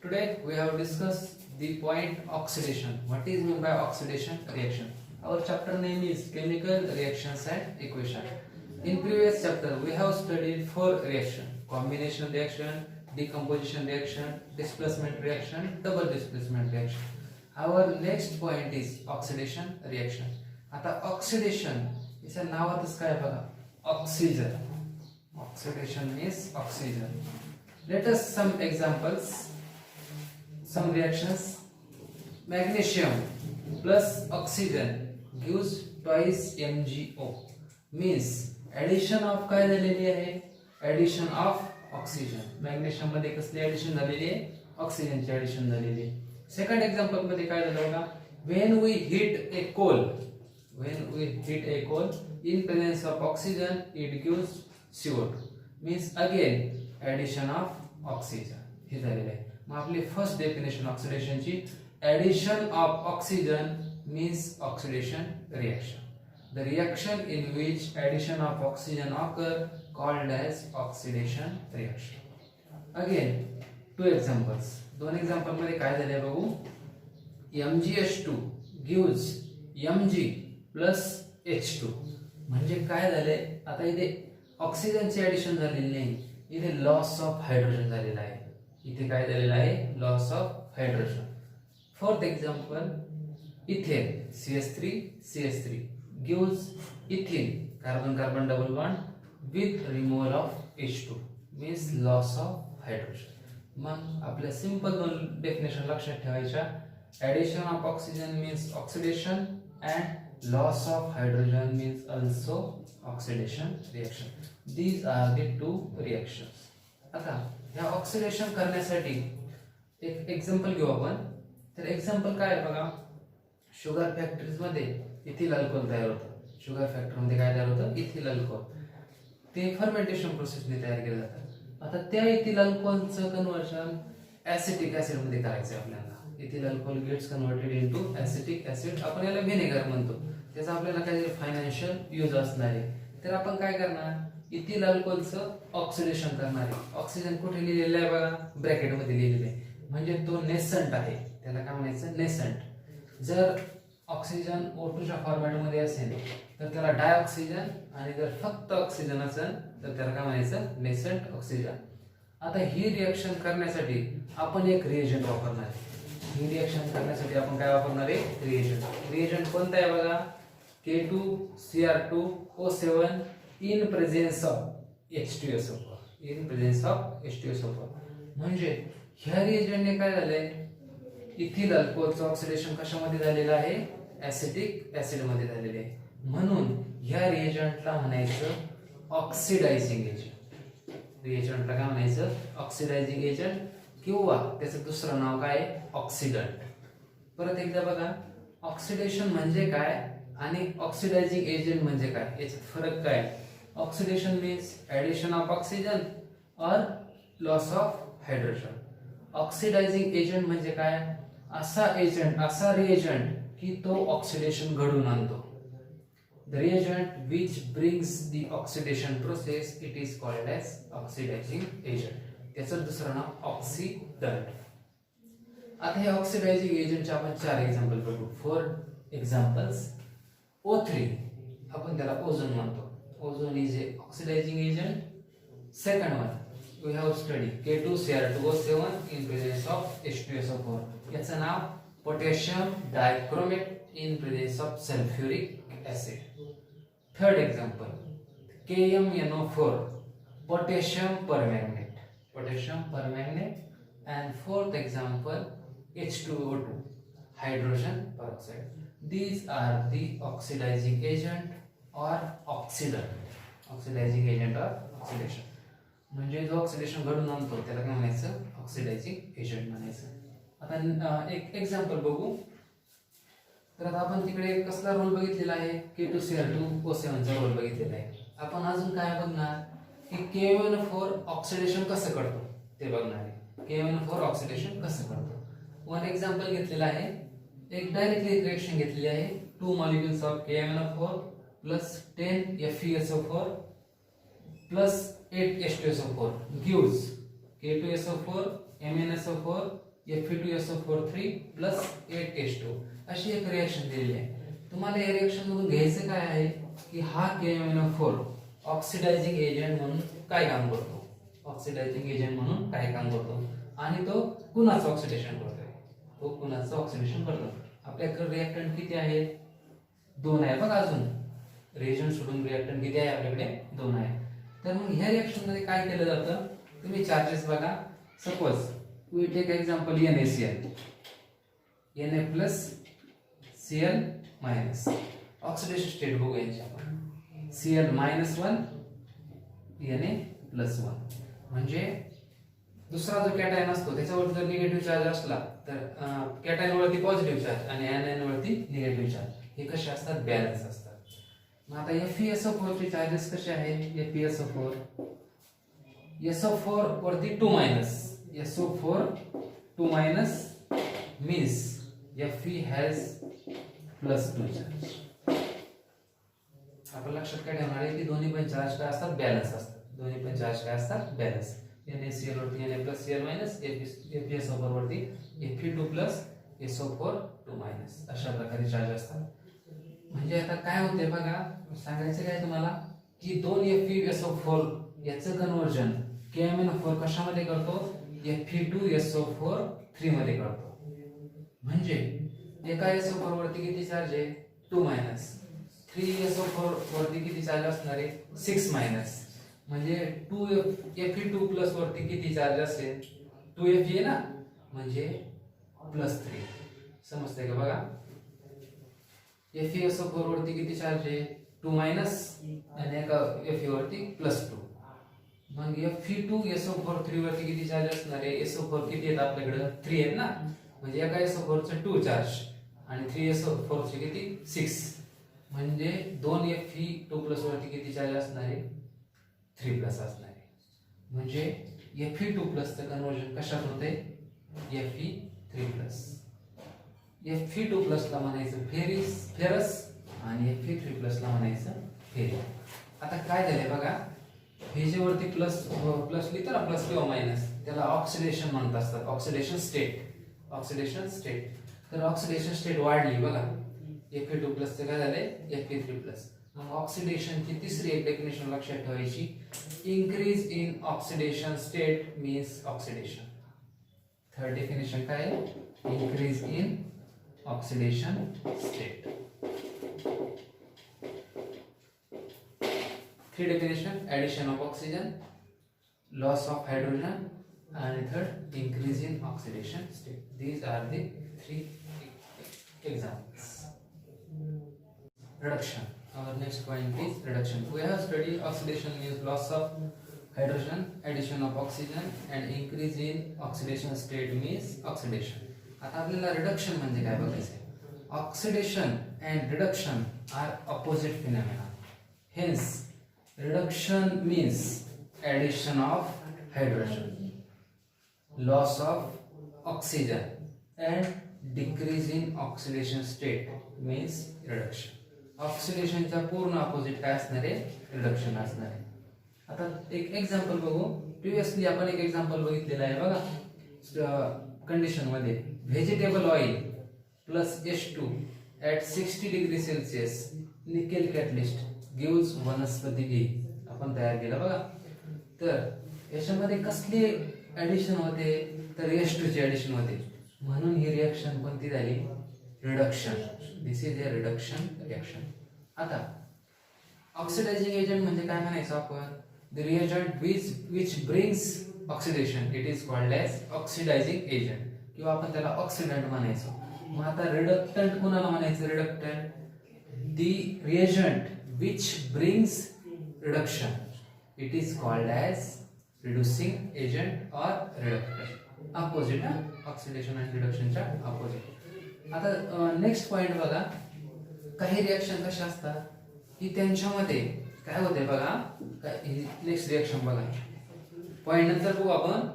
Today we have discussed the point oxidation. What is meant by oxidation reaction? Our chapter name is chemical reactions and equation. In previous chapter we have studied four reactions: combination reaction, decomposition reaction, displacement reaction, double displacement reaction. Our next point is oxidation reaction. आता oxidation याच्या नावातच काय बघा, oxygen. Oxidation means oxygen. Let us some examples, some reactions. Magnesium plus oxygen gives twice MgO. Means addition of काय झालेली आहे, addition of oxygen. Magnesium मध्ये कसली addition झालेली आहे, ऑक्सिजनची addition झालेली आहे. सेकंड एक्झाम्पल मध्ये काय झालं बघा, when we heat a coal in presence of oxygen it gives CO2. means again addition of oxygen. हे झालेलं आहे. मग आपली फर्स्ट डेफिनेशन ऑक्सिडेशनची, addition of oxygen means oxidation reaction. The reaction in which addition of oxygen occur called as oxidation reaction. Again two examples. दोन example मध्ये काय झाले बघू. MgH2 gives Mg plus H2. म्हणजे काय झाले, आता इथे ऑक्सिजनची ऍडिशन झालेली नाही, इथे लॉस ऑफ हायड्रोजन झालेला आहे. इथे काय झालेलं आहे, loss of hydrogen. Fourth example, ethane CH3 gives ethane carbon carbon double bond with removal of H2 means loss of hydrogen. मग आपल्या सिंपल दोन डेफिनेशन लक्षात ठेवायच्या. Addition of oxygen means oxidation and loss of hydrogen means also oxidation reaction. These are the two reactions. आता ह्या oxidation करण्यासाठी एक example घेऊ आपण. तर एक्झाम्पल काय आहे बघा, शुगर फॅक्टरीज मध्ये इथिल अल्कोहोल तयार होतं. शुगर फॅक्टरी मध्ये काय तयार होतं, इथिल अल्कोहोल. ते फर्मेंटेशन प्रोसेसने तयार केलं जातं. आता त्या इथिल अल्कोहोलचं कन्वर्जन ऍसिटिक ऍसिड मध्ये करायचं आहे आपल्याला. Ethyl alcohol gets converted into acetic acid. आपण याला व्हिनेगर म्हणतो. त्याचा आपल्याला काही फायनान्शियल यूज असणार आहे. तर आपण काय करणार, इथिल अल्कोहोलचं ऑक्सिडेशन करणार आहे. ऑक्सिजन कुठे लिहिलेलं आहे बघा, ब्रॅकेट मध्ये लिहिलेलं आहे. म्हणजे तो नेसंट आहे, त्याला काय म्हणायचं, नेसंट. जर ऑक्सिजन O2 च्या फॉर्मॅट मध्ये असेल तर त्याला डायऑक्सिजन, आणि जर फक्त ऑक्सिजन असेल तर त्याला काय म्हणायचं, नेसंट ऑक्सिजन. आता ही रिएक्शन करण्यासाठी आपण एक रिएजंट वापरणार आहे. ही रिएक्शन करण्यासाठी आपण काय वापरणार आहे, रिएजंट. रिएजंट कोणता आहे बघा, K2Cr2O7 in presence of H2SO4. In presence of H2SO4. म्हणजे ह्या रिएजंटने काय झालंय, इथिल अल्कोहोलचं ऑक्सिडेशन कशामध्ये झालेलं आहे, ऍसिटिक ऍसिड मध्ये झालेले आहे. म्हणून ह्या रिएजंटला म्हणायचं ऑक्सिडायझिंग एजंट. रिएजंटला काय म्हणायचं, ऑक्सिडायझिंग एजंट, किंवा त्याचं दुसरं नाव काय, ऑक्सिडंट. परत एकदा बघा, ऑक्सिडेशन म्हणजे काय आणि ऑक्सिडायझिंग एजंट म्हणजे काय, याच्यात फरक काय. Oxidation means addition of oxygen और loss of hydrogen. Oxidising agent म्हणजे काय, असा एजंट, असा रिएजंट की तो ऑक्सिडेशन घडवून आणतो. The reagent which brings the oxidation process, it is called as oxidizing agent. त्याचं दुसरं नाव ऑक्सिडंट. आता हे ऑक्सिडायझिंग एजंटचे आपण चार एक्झाम्पल बघू. Four examples. O3 आपण त्याला ओझोन म्हणतो. Ozone is a oxidising agent. Second one we have study K2Cr2O7 in presence of H2SO4. याचं नाव potassium dichromate in presence of sulphuric acid. Third example KMnO4 potassium permanganate. And fourth example H2O2 hydrogen peroxide. These are the oxidizing agent or oxidant. Oxidizing agent or oxidation. म्हणजे जो oxidation घडून आणतो त्याला काय म्हणायचं, oxidizing agent म्हणायचं. आता एक एक्झाम्पल बघू. तर आता आपण तिकडे कसला रोल बघितलेला आहे, K2Cr2O7 चा रोल बघितलेला आहे. आपण अजून काय बघणार की KMnO4 ऑक्सिडेशन कसं करतो ते बघणार आहे. KMnO4 ऑक्सिडेशन कसं करतो. वन एक्झाम्पल घेतलेला आहे, एक डायरेक्टली रिएक्शन घेतलेली आहे. 2 molecules of KMnO4 plus 10 FeSO4 plus 8 H2SO4 gives K2SO4 MnSO4 Fe2SO4 3 plus 8H2 अशी एक रिएक्शन दिलेली आहे. तुम्हाला या रिएक्शन मधून घ्यायचं काय आहे की हा KMnO4 ऑक्सिडायझिंग एजंट म्हणून काय काम करतो, ऑक्सिडायझिंग एजंट म्हणून काय काम करतो आणि तो कुणाचं ऑक्सिडेशन करतोय, तो कुणाचं ऑक्सिडेशन करतो. आपल्याकडे रिएक्टंट किती आहे, 2 आहे बघा. अजून रिएजंट सोडून रिएक्टंट किती आहे आपल्याकडे, 2 आहे. तर मग ह्या रिएक्शन मध्ये काय केलं जातं, तुम्ही चार्जेस बघा. Suppose we take example NaCl, Na plus Cl minus. Oxidation state बघू यांची आपण. Cl minus 1 Na plus 1. म्हणजे दुसरा जो कॅटायन असतो त्याच्यावर जर निगेटिव्ह चार्ज असला तर कॅटायन वरती पॉझिटिव्ह चार्ज आणि एनायन वरती निगेटिव्ह चार्ज, हे कसे असतात, बॅलन्स असतात. मग आता FeSO4 चे चार्जेस कसे आहेत, FeSO4 SO4 वरती 2 minus, SO4 2 minus means Fe has plus 2 charge. आपण लक्षात काय ठेवणार आहे की दोन्ही पण चार्ज काय असतात, बॅलन्स असतात. दोन्ही पण चार्ज काय असतात, बॅलन्स. NaCl वरती Na plus Cl minus, FeSO4 वरती Fe2 प्लस SO4 2 मायनस, अशा प्रकारे चार्ज असतात. म्हणजे आता काय होते बघा, सांगायचं काय तुम्हाला की 2 FeSO4 याचं कन्वर्जन KMnO4 कशामध्ये करतो, Fe2SO4 3 मध्ये करतो. म्हणजे एका SO4 वरती किती चार्ज आहे, 2 मायनस. 3SO4 वरती किती चार्ज असणार आहे, 6 मायनस. म्हणजे 2Fe2 प्लस वरती किती चार्ज असेल, 2Fe ना, म्हणजे प्लस 3. समजतंय का बघा. FeSO4 वरती किती चार्ज आहे, 2 मायनस आणि एका Fe वरती प्लस 2. मग Fe2SO4 3 वरती किती चार्ज असणार आहे, SO4 किती आहेत आपल्याकडे, 3 आहेत ना, म्हणजे एका SO4 चे 2 चार्ज आणि 3SO4 चे किती, 6. म्हणजे 2 Fe2 प्लस वरती किती चार्ज असणार आहे, 3 प्लस असणार आहे. म्हणजे Fe2 प्लस चं कन्वर्जन कशात होते, Fe3 प्लस. Fe2 प्लस ला म्हणायचं फेरस आणि Fe3 प्लस ला म्हणायचं फेरी. आता काय झालंय बघा, हे जे वरती प्लस प्लस लिहितो ना, प्लस किंवा मायनस, त्याला ऑक्सिडेशन म्हणत असतात, ऑक्सिडेशन स्टेट. ऑक्सिडेशन स्टेट, तर ऑक्सिडेशन स्टेट वाढली बघा, Fe2 प्लस चं काय झालंय, Fe3 प्लस. मग ऑक्सिडेशनची तिसरी एक डेफिनेशन लक्षात ठेवायची, increase in oxidation state means oxidation. Third definition काय आहे, increase in oxidation state. 3 definition, addition of oxygen, loss of hydrogen, and third, increase in oxidation state. These are the 3 examples. Reduction. Our next point is reduction. We have studied oxidation means loss of hydrogen, addition of oxygen, and increase in oxidation state means oxidation. आता आपल्याला reduction म्हणजे काय बघायचं. Oxidation and reduction are opposite phenomena. Hence reduction means addition of hydrogen, loss of oxygen, and decrease in oxidation state means reduction. ऑक्सिडेशनच्या पूर्ण opposite काय असणार आहे, reduction असणार आहे. आता एक एक्झाम्पल बघू. प्रिव्हियसली आपण एक एक्झाम्पल बघितलेलं आहे बघा, कंडिशन मध्ये vegetable oil plus H2 at 60 degree Celsius nickel catalyst gives वनस्पती घी आपण तयार केला बघा. तर याच्यामध्ये कसली ऍडिशन होते, तर H2 ची ऍडिशन होते, म्हणून ही रिएक्शन कोणती झाली, reduction. This is a reduction reaction. आता ऑक्सिडायझिंग एजंट म्हणजे काय म्हणायचं आपण, the reagent which brings oxidation, it is called as oxidising agent, किंवा आपण त्याला ऑक्सिडंट म्हणायचो. मग आता रिडक्टंट कोणाला म्हणायचं, reductant the reagent which brings reduction, it is called as reducing agent और रिडक्टंट. अपोजिट, ऑक्सिडेशन आणि रिडक्शनच्या अपोजिट. आता नेक्स्ट पॉइंट बघा, काही रिएक्शन कशा असतात की त्यांच्यामध्ये काय होते बघा. नेक्स्ट रिएक्शन बघा, पॉइंट नंतर बघू आपण.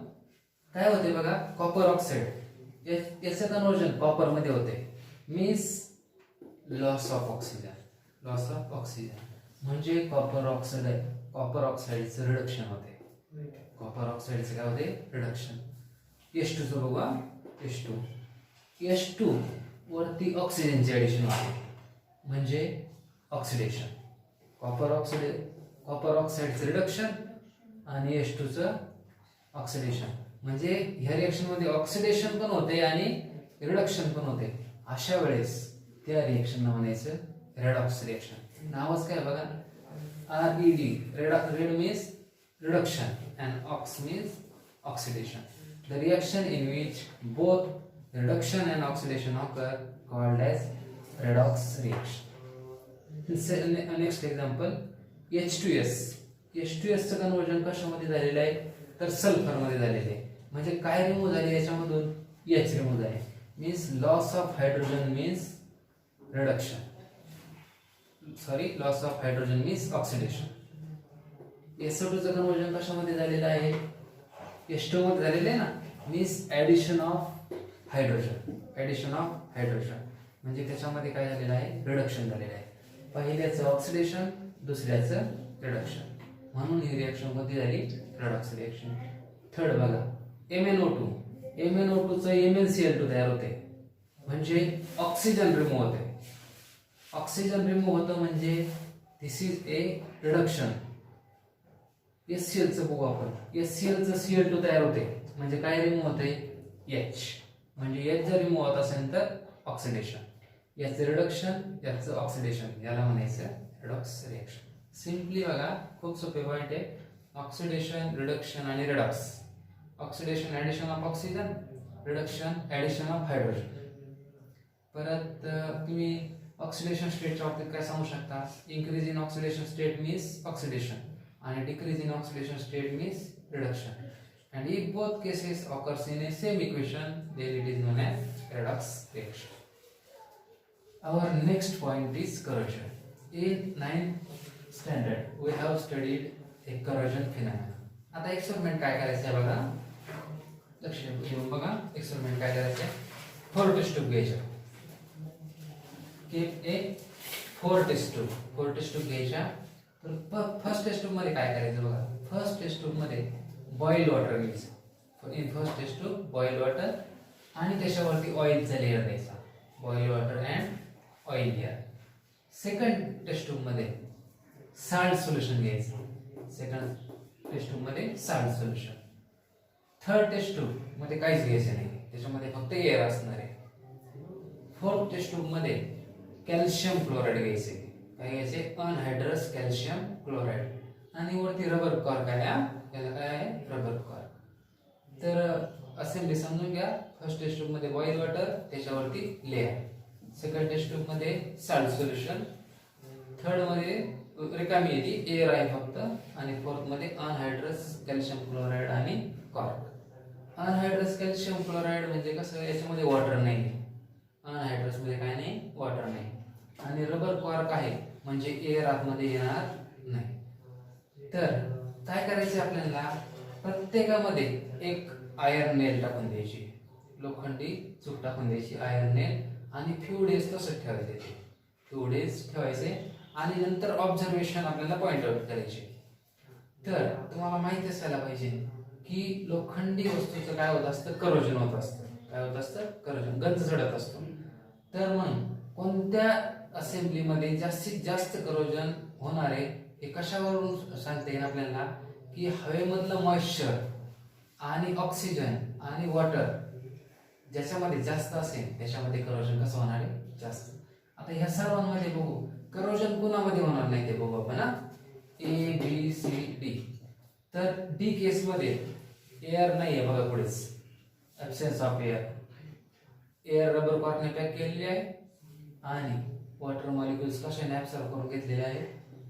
काय होते बघा, कॉपर ऑक्साईड याचं कन्वर्जन कॉपर मध्ये होते, means loss of oxygen. Loss of oxygen म्हणजे कॉपर ऑक्साईडचं रिडक्शन होते. कॉपर ऑक्साईडचं काय होते, रिडक्शन. H2 चं बघा, H2 H2 वरती ऑक्सिजनचे ऍडिशन होते म्हणजे ऑक्सिडेशन. कॉपर ऑक्साईडचं रिडक्शन आणि H2 चं ऑक्सिडेशन. म्हणजे ह्या रिएक्शन मध्ये ऑक्सिडेशन पण होते आणि रिडक्शन पण होते. अशा वेळेस त्या रिएक्शनला म्हणायचं रेडॉक्स रिएक्शन. नावच काय बघा, RED. Red means reduction and ox means oxidation. The reaction in which both reduction and oxidation occur called as redox reaction. Next example, H2S. H2S चं कन्वर्जन कशामध्ये झालेलं आहे तर सल्फर मध्ये झालेलं आहे. म्हणजे काय रिमूव्ह झाले याच्यामधून, H रिमूव्ह झाले. Means loss of hydrogen means reduction, loss of hydrogen means oxidation. SO2 चं कन्वर्जन कशामध्ये झालेलं आहे, H2 मध्ये झालेलं आहे ना, मीन्स ऍडिशन ऑफ हायड्रोजन. म्हणजे त्याच्यामध्ये काय झालेलं आहे, रिडक्शन झालेलं आहे. पहिल्याचं ऑक्सिडेशन, दुसऱ्याचं रिडक्शन. म्हणून ही रिएक्शन कोणती झाली, रेडॉक्स रिएक्शन. थर्ड बघा, MnO2. MnO2 चं MnCl2 तयार होते म्हणजे ऑक्सिजन रिमूव्ह होते. ऑक्सिजन रिमूव्ह होतं म्हणजे दिस इज ए रिडक्शन. HCl चं बघू आपण, HCl चं Cl2 तयार होते म्हणजे काय रिमूव्ह होते, H. म्हणजे H जर रिमूव्ह होत असेल तर ऑक्सिडेशन, याचं रिडक्शन, याचं ऑक्सिडेशन, याला म्हणायचं रेडॉक्स रिएक्शन. सिंपली बघा, खूप सोपे पॉइंट आहे. ऑक्सिडेशन, रिडक्शन आणि redox. Oxidation addition of oxygen, reduction addition of hydrogen. परत तुम्ही ऑक्सिडेशन स्टेटच्या बाबतीत काय सांगू शकता, increase in oxidation state means oxidation आणि decrease in oxidation state means reduction. And if both cases occurs in a same equation, then it is known as redox reaction. Our next point is corrosion. In 9th standard, we have studied a corrosion phenomenon. आता experiment काय करायचं आहे बघा, लक्ष देऊन बघा. Experiment काय करायचं आहे, 4 टेस्ट ट्यूब घ्यायच्या. कीप ए 4 टेस्ट ट्यूब घ्यायच्या. तर फर्स्ट टेस्ट ट्यूब मध्ये काय करायचं बघा, फर्स्ट टेस्ट ट्यूब मध्ये बॉइल्ड वॉटर घ्यायचं. In first test tube boiled water आणि त्याच्यावरती ऑइलचा लेअर द्यायचा, boiled water and oil layer. Second test tube मध्ये साल्ट सोल्युशन घ्यायचं. सेकंड टेस्ट ट्यूब मध्ये salt solution. Third test tube मध्ये काहीच घ्यायचं नाही, त्याच्यामध्ये फक्त एअर असणार आहे. फोर्थ टेस्ट ट्यूब मध्ये कॅल्शियम क्लोराईड घ्यायचे. काय घ्यायचे, अनहायड्रस कॅल्शियम क्लोराईड. आणि वरती रबर कॉर्क आहे, याला काय आहे, रबर कॉर्क. तर असेंबली समजून घ्या. फर्स्ट टेस्ट ट्यूब मध्ये बॉइल वॉटर, त्याच्यावरती लेअर. सेकंड टेस्ट ट्यूब मध्ये साल्ट सोल्युशन. थर्ड मध्ये रिकामी येते, एअर आहे फक्त. आणि फोर्थ मध्ये अनहायड्रस कॅल्शियम क्लोराईड आणि कॉर्क. अनहायड्रस कॅल्शियम क्लोराईड म्हणजे कसं, याच्यामध्ये वॉटर नाही. अनहायड्रस मध्ये काय नाही, वॉटर नाही. आणि रबर कॉर्क आहे म्हणजे एअर आतमध्ये येणार नाही. तर काय करायचं आपल्याला, प्रत्येकामध्ये एक आयर्न नेल टाकून द्यायची, लोखंडी चूक टाकून द्यायची, आयर्न नेल. आणि फ्यू डेज तसंच ठेवायचे, फ्यू डेज ठेवायचे. आणि नंतर ऑब्झर्वेशन आपल्याला पॉइंट आउट करायचे. तर तुम्हाला माहिती असायला पाहिजे की लोखंडी वस्तूचं काय होत असतं, करोजन होत असतं. काय होत असतं, करोजन, गंज चढत असतो. तर मग कोणत्या असेंब्लीमध्ये जास्तीत जास्त करोजन होणार आहे हे कशावरून सांगता येईल आपल्याला, की हवेमधलं मॉइश्चर आणि ऑक्सिजन आणि वॉटर ज्याच्यामध्ये जास्त असेल त्याच्यामध्ये करोजन कसं होणार आहे, जास्त. आता ह्या सर्वांमध्ये बघू, करोजन कोणामध्ये होणार नाही ते बघू आपण. ABCD. तर डी केस मध्ये एअर नाही आहे बघा, पुढेच absence of air. Air rubber कॉर्कने पॅक केलेली आहे आणि वॉटर मॉलिक्युल्स कशाने ऍब्सॉर्ब करून घेतलेले आहे,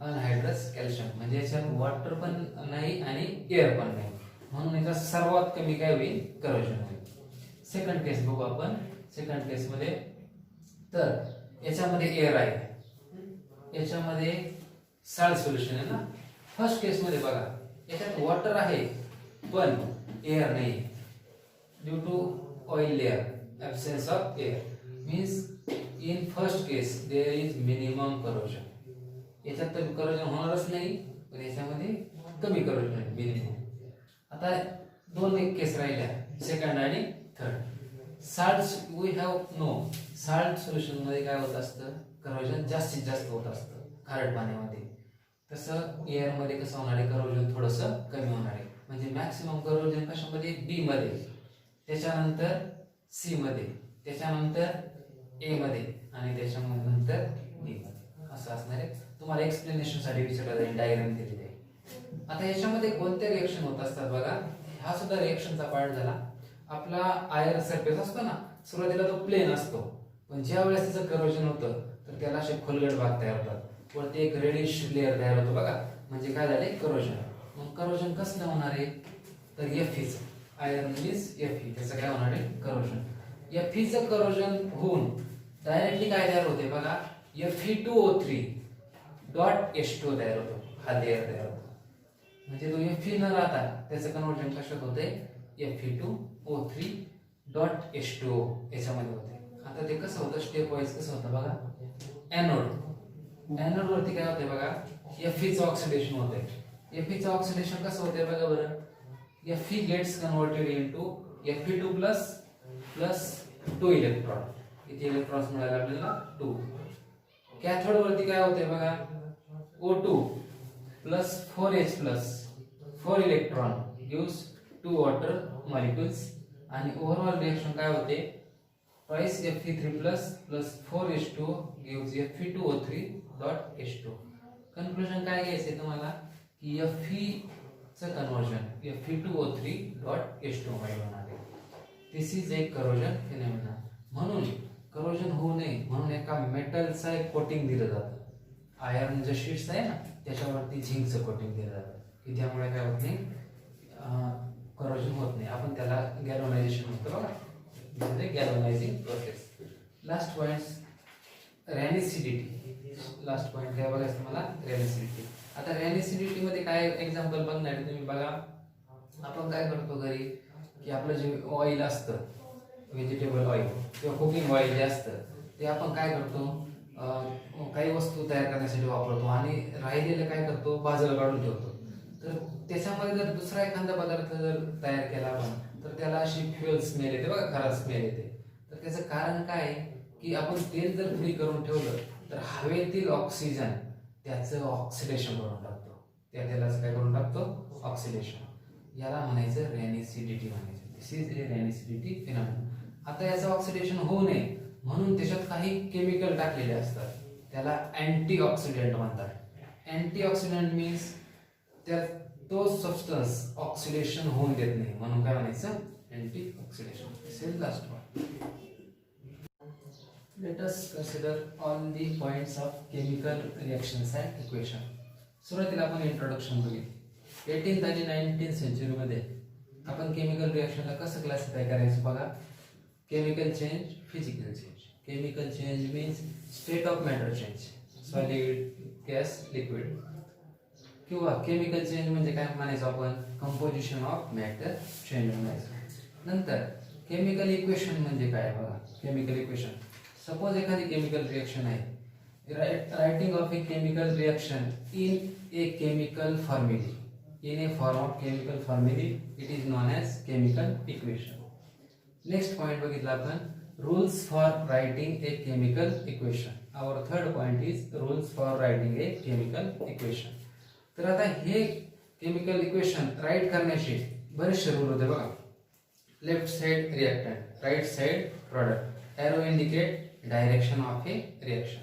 अनहायड्रस कॅल्शियम. म्हणजे याच्यात वॉटर पण नाही आणि एअर पण नाही, म्हणून याचा सर्वात कमी काय होईल, करोजन होईल. सेकंड केस बघू आपण. सेकंड केस मध्ये तर याच्यामध्ये एअर आहे, याच्यामध्ये साल्ट सोल्युशन आहे ना. फर्स्ट केस मध्ये बघा, याच्यात वॉटर आहे पण एअर नाही, due to oil layer, absence of air. Means in first case there is minimum corrosion. याच्यात तर करोजन होणारच नाही, पण याच्यामध्ये कमी करोजन आहे, मिनिमम. आता दोन एक केस राहिल्या, सेकंड आणि third. Salt we have no salt solution मध्ये काय होत असतं, करोजन जास्तीत जास्त होत असतं खारट पाण्यामध्ये. तसं एअर मध्ये कसं होणार आहे, करोजन थोडंसं कमी होणार आहे. म्हणजे मॅक्सिमम करोजन कशामध्ये, बी मध्ये, त्याच्यानंतर सी मध्ये, त्याच्यानंतर ए मध्ये आणि त्याच्यानंतर डी मध्ये असं असणार आहे. तुम्हाला एक्सप्लेनेशन साठी विचारलं जाईल, डायग्राम दिलेली आहे. आता याच्यामध्ये कोणते रिएक्शन होत असतात बघा, हा सुद्धा रिएक्शनचा पार्ट झाला. आपला आयर सरफेस असतो ना, सुरुवातीला तो प्लेन असतो, पण ज्या वेळेस त्याचं करोजन होतं तर त्याला असे खोलगट भाग तयार होतात, वरती एक रेडिश लेअर तयार होतो बघा, म्हणजे काय झाले, करोजन. मग करोजन कसलं होणार आहे, तर Fe आयर्न मीन्स Fe, त्याचं काय होणार आहे, करोजन. Feचं करोजन होऊन डायरेक्टली काय तयार होते बघा, Fe2O3 डॉट H2O तयार होतो, हा लेअर तयार होतो. म्हणजे तो Fe न राहता त्याचं कन्वर्जन कशात होते, Fe2O3 डॉट H2O याच्यामध्ये होते. आता ते कसं होतं, स्टेप वाईज कसं होतं बघा. एनोड वरती काय होते बघा, Feचं ऑक्सिडेशन होते. Feचं ऑक्सिडेशन कसं होते बघा बरं, Fe gets converted into Fe2 plus 2 electron. इथे इलेक्ट्रॉन्स मिळाले आपल्याला 2. कॅथोड वरती काय होते बघा, O2 plus 4H plus 4 electron gives 2 water molecules. आणि ओव्हरऑल रिएक्शन काय होते, twice Fe3 plus 4H2 gives Fe2O3 dot H2. Conclusion काय घ्यायचंय तुम्हाला, की Fe चं कन्वर्जन Fe2O3 डॉट H2 मध्ये होणार आहे. दिस इज ए करोजन फिनॉमिना. म्हणून करोजन होऊ नये म्हणून एका मेटलचं एक कोटिंग दिलं जातं. आयर्न जे शीट्स आहे ना, त्याच्यावरती झिंकचं कोटिंग दिलं जातं, की त्यामुळे काय होत नाही, करोजन होत नाही. आपण त्याला गॅल्व्हनायझेशन म्हणतो बघा, म्हणजे galvanising process. Last point, rancidity. Last point काय बघायचं तुम्हाला, रॅनिसिडिटी. आता रॅनिसिडिटी मध्ये काय एक्झाम्पल बघणार तुम्ही बघा. आपण काय करतो घरी, की आपलं जे ऑइल असतं, व्हेजिटेबल ऑइल किंवा कुकिंग ऑइल जे असतं, ते आपण काय करतो, काही वस्तू तयार करण्यासाठी वापरतो आणि राहिलेलं काय करतो, बाजूला काढून ठेवतो. तर त्याच्यामध्ये जर दुसरा एखादा पदार्थ जर तयार केला आपण, तर त्याला अशी फ्युएल स्मेल येते बघा, खराब स्मेल येते. तर त्याचं कारण काय, की आपण तेल जर फ्री करून ठेवलं तर हवेतील ऑक्सिजन त्याचं ऑक्सिडेशन करून टाकतो, त्या तेलाचं काय करून टाकतो, ऑक्सिडेशन. याला म्हणायचं रॅनिसिडिटी म्हणायचं. दिस इज ए रॅनिसिडिटी फिनॉमिना. आता याचं ऑक्सिडेशन होऊ नये म्हणून त्याच्यात काही केमिकल टाकलेले असतात, त्याला अँटी ऑक्सिडंट म्हणतात. अँटी ऑक्सिडंट मीन्स त्या तो सबस्टन्स ऑक्सिडेशन होऊन देत नाही, म्हणून काय म्हणायचं, anti oxidation. This is last one. Let us consider all the points of chemical reactions and equation. सुरुवातीला आपण इंट्रोडक्शन बघितलं. 18th आणि 19th सेंचुरी मध्ये आपण केमिकल रिएक्शनला कसं क्लासिफाय करायचं बघा. Chemical change, physical change. Chemical change means state of matter change, solid, gas, liquid. किंवा केमिकल चेंज म्हणजे काय म्हणायचं आपण, कंपोजिशन ऑफ मॅटर चेंज म्हणायचं. नंतर केमिकल इक्वेशन म्हणजे काय बघा. केमिकल इक्वेशन, सपोज एखादी केमिकल रिएक्शन आहे, writing of a chemical reaction in a chemical फॉर्म्युली, in a form of chemical formulae, it is known as chemical equation. Next point बघितला आपण, rules for writing a chemical equation. Our third point is rules for writing a chemical equation. तर आता हे chemical equation right करण्याचे बरेचसे rule होते बघा. Left side reactant, right side product, arrow indicate direction of A reaction.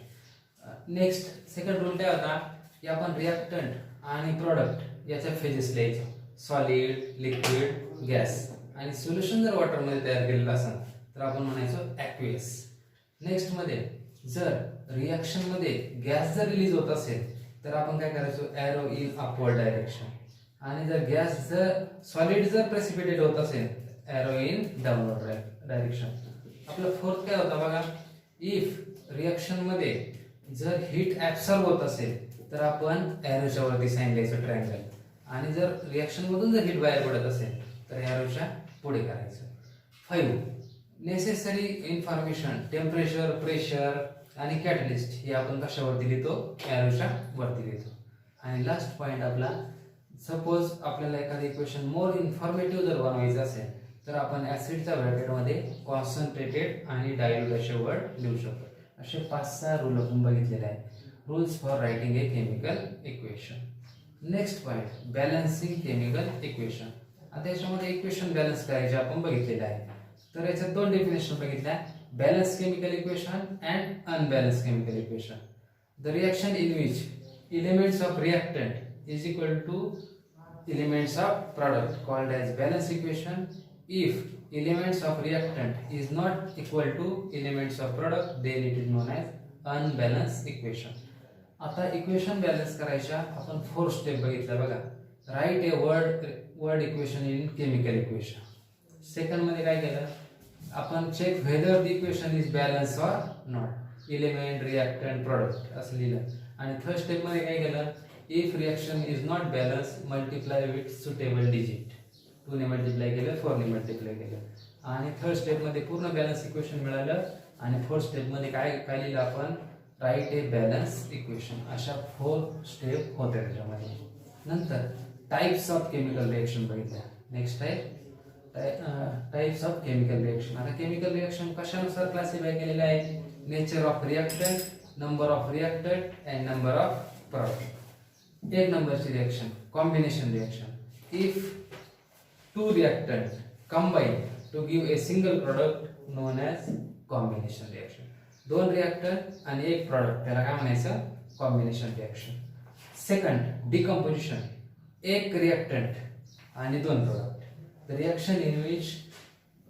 Next second rule काय होता, की आपण रिएक्टंट आणि प्रोडक्ट याच्या फेजेस लिहायचं, सॉलिड, लिक्विड, गॅस. आणि सोल्युशन जर वॉटरमध्ये तयार केलेलं असेल तर आपण म्हणायचो ॲक्वियस. नेक्स्ट मध्ये जर रिएक्शन मध्ये गॅस जर रिलीज होत असेल तर आपण काय करायचो, एरो इन अपवर्ड डायरेक्शन. आणि जर गॅस जर सॉलिड जर प्रेसिपिटेट होत असेल, एरो इन डाउनवर्ड डायरेक्शन. आपलं फोर्थ काय होता बघा, इफ रिएक्शन मध्ये जर हीट ऍब्सॉर्ब होत असेल तर आपण एरोच्या वरती साइन द्यायचं, ट्रायंगल. आणि जर रिएक्शन मधून जर हीट बाहेर पडत असेल तर एरोच्या पुढे करायचं. 5 नेसेसरी इन्फॉर्मेशन, टेम्परेचर, प्रेशर आणि कॅटलिस्ट हे आपण कशावरती लिहितो, एरोच्या वरती लिहितो. आणि लास्ट पॉइंट आपला, सपोज आपल्याला एखादी इक्वेशन मोर इन्फॉर्मेटिव्ह जर बनवायचं असेल तर आपण ऍसिडच्या ब्रॅकेटमध्ये कॉन्सन्ट्रेटेड आणि डायल्यूट असे वर्ड लिहू शकतो. असे 5-6 रूल आपण बघितलेले आहेत. Rules for writing a chemical equation. Next point, balancing chemical equation. आता याच्यामध्ये इक्वेशन बॅलन्स करायचे आपण बघितलेले आहे. तर याच्यात 2 डेफिनेशन बघितल्या, balance chemical equation and unbalance chemical equation. The reaction in which elements of reactant is equal to elements of product called as balance equation. If elements of reactant is not equal to elements of product, then it is known as unbalanced equation. आता equation balance करायच्या आपण 4 step बघितल्या बघा. Write a word equation in chemical equation. Second मध्ये काय केलं आपण, check whether the equation is balance or not, element reactant product असं लिहिलं. आणि थर्ड स्टेप मध्ये काय केलं, if reaction is not balance multiply with suitable digit. 2 ने मल्टिप्लाय केलं, 4 ने मल्टिप्लाय केलं. आणि थर्ड स्टेप मध्ये पूर्ण बॅलन्स इक्वेशन मिळालं. आणि फोर्थ स्टेप मध्ये काय काय लिहिलं आपण, राईट ए बॅलन्स इक्वेशन. अशा 4 स्टेप होत्या त्याच्यामध्ये. नंतर टाइप्स ऑफ केमिकल रिएक्शन बघितल्या. Next types of chemical reaction. आता केमिकल रिएक्शन कशानुसार क्लासिफाय केलेलं आहे, nature of reactant, number of reactant and number of product. 1 नंबरची reaction combination reaction. If 2 reactant combine to give a single product known as combination reaction. 2 reactant आणि 1 product, त्याला काय म्हणायचं, combination reaction. Second decomposition, 1 reactant आणि 2 product. The reaction in which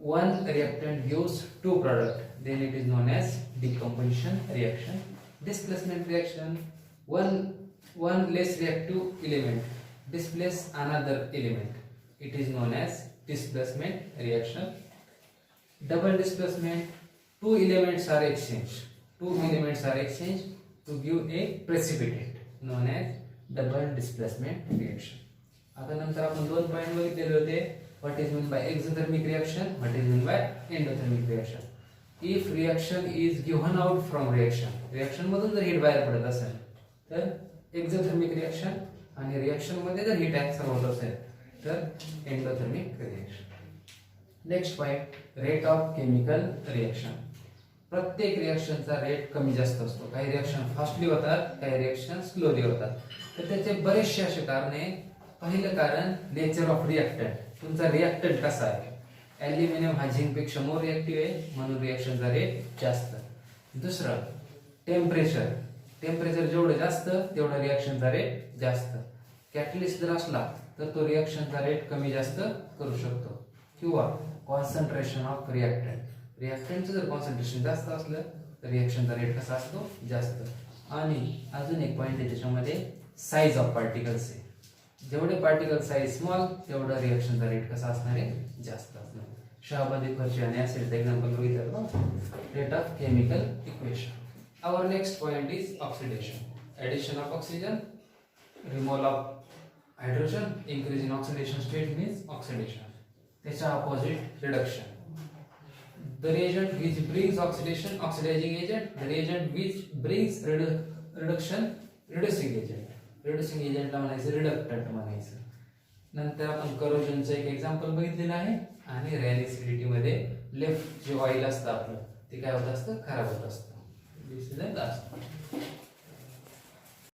1 reactant gives 2 product, then it is known as decomposition reaction. Displacement reaction, one less reactive element displace another element, it is known as displacement reaction. Double displacement, 2 elements are exchanged to give a precipitate, known as double displacement reaction. आता नंतर आपण 2 point बघितलेले होते, what is meant by exothermic reaction, what is meant by endothermic reaction. If reaction is given out from reaction मधून जर heat बाहेर पडत असेल तर एक्झोथर्मिक रिएक्शन, आणि रिएक्शन मध्ये जर हीट ऍब्सॉर्ब होत असेल तर endothermic reaction. Next point, rate of chemical reaction. प्रत्येक रिएक्शनचा रेट कमी जास्त असतो. काही रिएक्शन फास्टली होतात, काही रिएक्शन स्लोली होतात. तर त्याचे बरेचसे असे कारण आहे. पहिलं कारण नेचर ऑफ रिएक्टंट, तुमचा रिएक्टंट कसा आहे. ॲल्युमिनियम हा झिंक पेक्षा मोर रिएक्टिव्ह आहे म्हणून रिएक्शनचा रेट जास्त. दुसरं टेम्परेचर जेवढं जास्त तेवढं रिएक्शनचा रेट जास्त. कॅटलिस्ट जर असला तर तो रिएक्शनचा रेट कमी जास्त करू शकतो. किंवा कॉन्सन्ट्रेशन ऑफ रिएक्टंटचं जर कॉन्सन्ट्रेशन जास्त असलं तर रिएक्शनचा रेट कसा असतो, जास्त. आणि अजून एक पॉईंट आहे त्याच्यामध्ये, साईज ऑफ पार्टिकल्स आहे. जेवढे पार्टिकल साईज स्मॉल तेवढा रिएक्शनचा रेट कसा असणार आहे, जास्त असणार. शहाबादी फरशी आणि ऍसिडचं एक्झाम्पल बघितलं ना, rate of chemical equation. Our next point is oxidation. Addition of oxygen, removal of hydrogen, increase in oxidation state means oxidation. त्याच्या opposite reduction. The reagent which brings oxidation, oxidising agent. The reagent which brings reduction, reducing agent. Reducing एजंटला म्हणायचं रिडक्टंट म्हणायचं. नंतर आपण करोजनचं एक example बघितलेलं आहे. आणि रेअर ऍसिडिटी मध्ये लेफ्ट जे ऑइल असतं आपलं ते काय होत असतं, खराब होत असतं. दिस इज द लास्ट.